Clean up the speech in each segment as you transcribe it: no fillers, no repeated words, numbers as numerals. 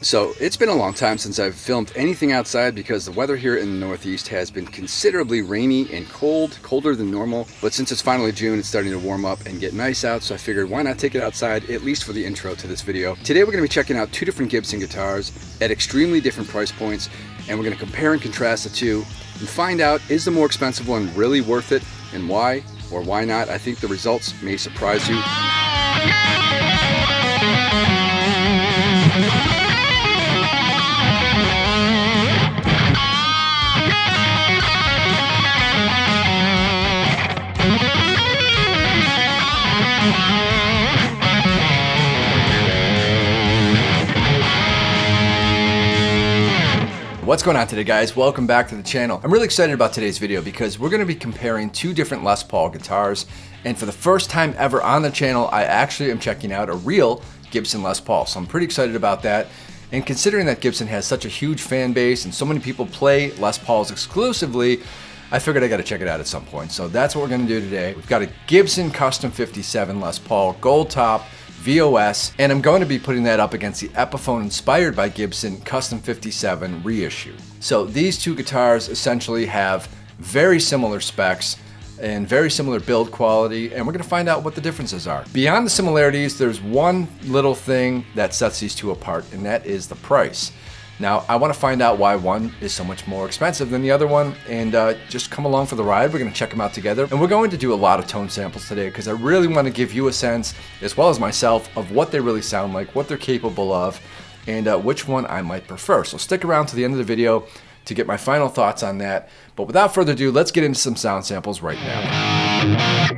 So it's been a long time since I've filmed anything outside because the weather here in the Northeast has been considerably rainy and cold, colder than normal. But since it's finally June, it's starting to warm up and get nice out, so I figured why not take it outside, at least for the intro to this video. Today we're going to be checking out two different Gibson guitars at extremely different price points, and we're going to compare and contrast the two and find out, is the more expensive one really worth it, and why or why not. I think the results may surprise you. What's going on today, guys? Welcome back to the channel. I'm really excited about today's video because we're going to be comparing two different Les Paul guitars, and for the first time ever on the channel, I actually am checking out a real Gibson Les Paul, so I'm pretty excited about that. And considering that Gibson has such a huge fan base and so many people play Les Pauls exclusively, I figured I got to check it out at some point. So that's what we're going to do today. We've got a Gibson Custom 57 Les Paul Gold Top VOS, and I'm going to be putting that up against the Epiphone inspired by Gibson Custom 57 reissue. So these two guitars essentially have very similar specs and very similar build quality, and we're going to find out what the differences are. Beyond the similarities, there's one little thing that sets these two apart, and that is the price. Now, I want to find out why one is so much more expensive than the other one, and just come along for the ride. We're going to check them out together, and we're going to do a lot of tone samples today because I really want to give you a sense, as well as myself, of what they really sound like, what they're capable of, and which one I might prefer. So stick around to the end of the video to get my final thoughts on that. But without further ado, let's get into some sound samples right now.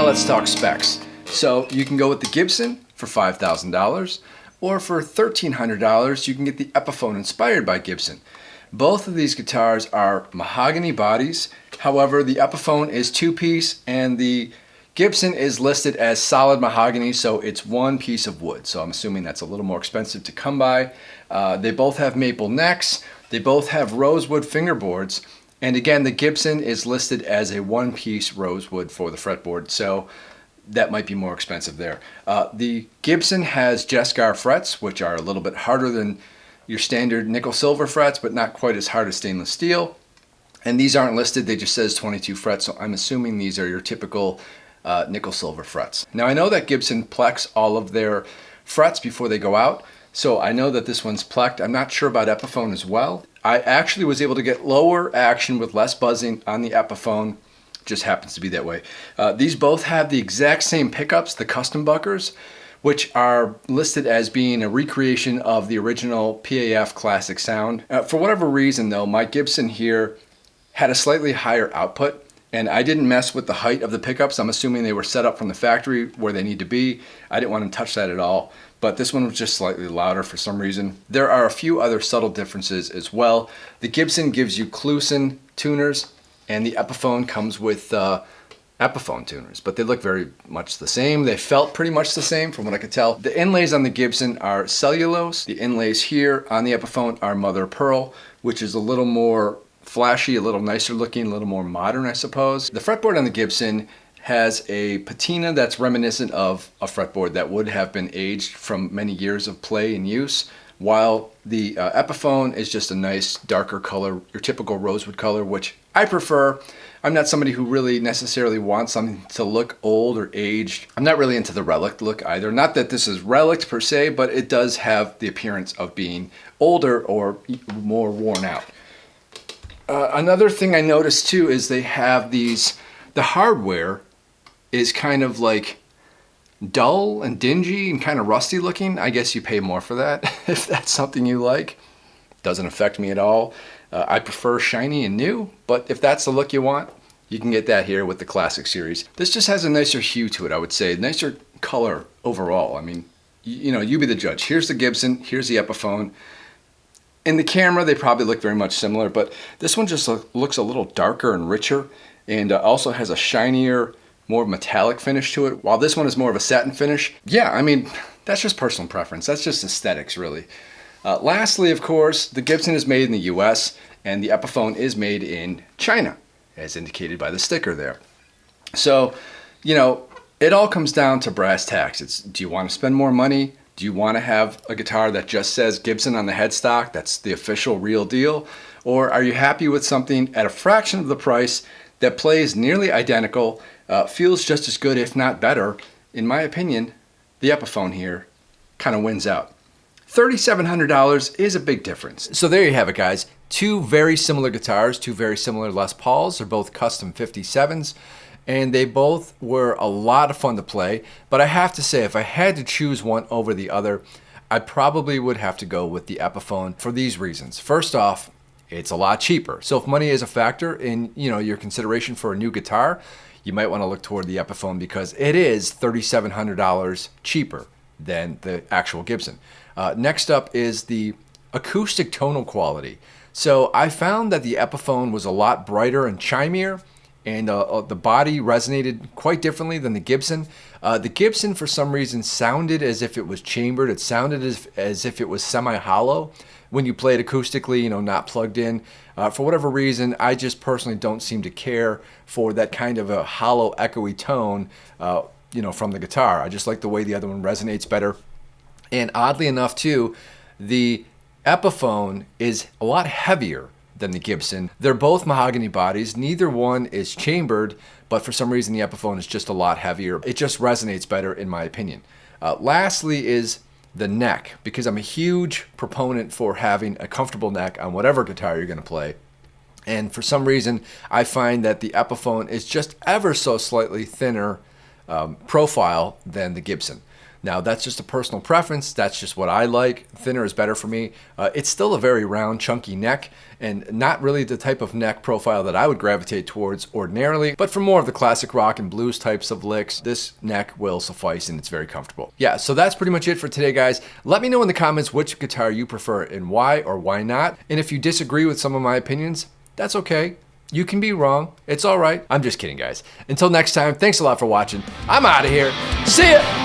Now let's talk specs. So you can go with the Gibson for $5,000, or for $1,300 you can get the Epiphone inspired by Gibson. Both of these guitars are mahogany bodies. However, the Epiphone is two-piece and the Gibson is listed as solid mahogany, so it's one piece of wood. So I'm assuming that's a little more expensive to come by. They both have maple necks. They both have rosewood fingerboards. And again, the Gibson is listed as a one-piece rosewood for the fretboard, so that might be more expensive there. The Gibson has Jescar frets, which are a little bit harder than your standard nickel silver frets, but not quite as hard as stainless steel. And these aren't listed, they just says 22 frets, so I'm assuming these are your typical nickel silver frets. Now I know that Gibson plex all of their frets before they go out, so I know that this one's plecked. I'm not sure about Epiphone as well. I actually was able to get lower action with less buzzing on the Epiphone. Just happens to be that way. These both have the exact same pickups, the custom buckers, which are listed as being a recreation of the original PAF classic sound. For whatever reason though, my Gibson here had a slightly higher output, and I didn't mess with the height of the pickups. I'm assuming they were set up from the factory where they need to be. I didn't want to touch that at all, but this one was just slightly louder for some reason. There are a few other subtle differences as well. The Gibson gives you Clusen tuners, and the Epiphone comes with Epiphone tuners, but they look very much the same. They felt pretty much the same from what I could tell. The inlays on the Gibson are cellulose. The inlays here on the Epiphone are mother of pearl, which is a little more flashy, a little nicer looking, a little more modern, I suppose. The fretboard on the Gibson has a patina that's reminiscent of a fretboard that would have been aged from many years of play and use, while the Epiphone is just a nice darker color, your typical rosewood color, which I prefer. I'm not somebody who really necessarily wants something to look old or aged. I'm not really into the relic look either. Not that this is relic per se, but it does have the appearance of being older or more worn out. Another thing I noticed too is they have the hardware is kind of like dull and dingy and kind of rusty looking. I guess you pay more for that if that's something you like. Doesn't affect me at all. I prefer shiny and new, but if that's the look you want, you can get that here with the Classic Series. This just has a nicer hue to it, I would say. Nicer color overall. I mean, you know, you be the judge. Here's the Gibson, here's the Epiphone. In the camera, they probably look very much similar, but this one just looks a little darker and richer, and also has a shinier, more metallic finish to it, while this one is more of a satin finish. Yeah, I mean, that's just personal preference. That's just aesthetics, really. Lastly, of course, the Gibson is made in the US, and the Epiphone is made in China, as indicated by the sticker there. So, you know, it all comes down to brass tacks. It's, do you want to spend more money? Do you want to have a guitar that just says Gibson on the headstock, that's the official real deal? Or are you happy with something at a fraction of the price that plays nearly identical, feels just as good if not better? In my opinion, the Epiphone here kind of wins out. $3,700 is a big difference. So there you have it, guys. Two very similar guitars, two very similar Les Pauls. They're both custom 57s. And they both were a lot of fun to play, but I have to say, if I had to choose one over the other, I probably would have to go with the Epiphone for these reasons. First off, it's a lot cheaper. So if money is a factor in, you know, your consideration for a new guitar, you might want to look toward the Epiphone because it is $3,700 cheaper than the actual Gibson. Next up is the acoustic tonal quality. So I found that the Epiphone was a lot brighter and chimier, and the body resonated quite differently than the Gibson. The Gibson, for some reason, sounded as if it was chambered. It sounded as if it was semi-hollow when you play it acoustically, you know, not plugged in. For whatever reason, I just personally don't seem to care for that kind of a hollow, echoey tone, you know, from the guitar. I just like the way the other one resonates better. And oddly enough, too, the Epiphone is a lot heavier than the Gibson. They're both mahogany bodies. Neither one is chambered, but for some reason the Epiphone is just a lot heavier. It just resonates better in my opinion. Lastly is the neck, because I'm a huge proponent for having a comfortable neck on whatever guitar you're going to play. And for some reason, I find that the Epiphone is just ever so slightly thinner profile than the Gibson. Now that's just a personal preference, that's just what I like. Thinner is better for me. It's still a very round, chunky neck, and not really the type of neck profile that I would gravitate towards ordinarily, but for more of the classic rock and blues types of licks, this neck will suffice and it's very comfortable. Yeah, so that's pretty much it for today, guys. Let me know in the comments which guitar you prefer and why or why not. And if you disagree with some of my opinions, that's okay. You can be wrong. It's all right. I'm just kidding, guys. Until next time, thanks a lot for watching. I'm out of here. See ya!